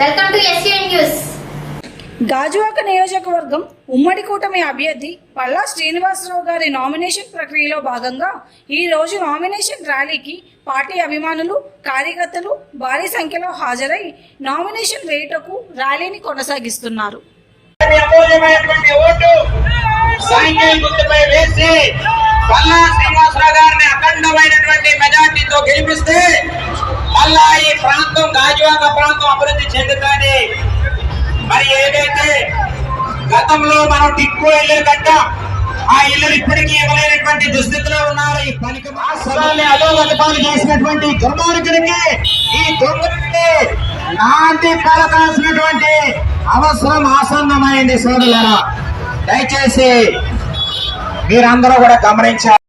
Welcome to SUN news. Gajuwaka నియోజకవర్గం ఉమ్మడి కూటమి అభ్యర్థి పల్లా శ్రీనివాసరావు గారి నామినేషన్ ప్రక్రియలో భాగంగా ఈ రోజు నామినేషన్ ర్యాలీకి పార్టీ అభిమానులు, కార్యకర్తలు భారీ సంఖ్యలో హాజరై నామినేషన్ వేయుటకు ర్యాలీని కొనసాగిస్తున్నారు. పల్లా శ్రీనివాసరావు గారిని అఖండమైనటువంటి మెజార్టీతో గెలిపిస్తే మళ్ళా ఈ ప్రాంతం గాజువాక ప్రాంతం అభివృద్ధి చెందుతుంది. మరి ఏదైతే గతంలో మనం టిక్కో ఇల్లు కట్టాం, ఆ ఇల్లు ఇప్పటికీ ఇవ్వలేనటువంటి దుస్థితిలో ఉన్నారు. ఈ పనికి రాష్ట్రాన్ని అధోగతిపాలు చేసినటువంటి దుర్మార్గుడికి, ఈ దొంగలకి నాంది పలకాల్సినటువంటి అవసరం ఆసన్నమైంది. సోదరులారా, దయచేసి మీరందరూ కూడా గమనించాలి.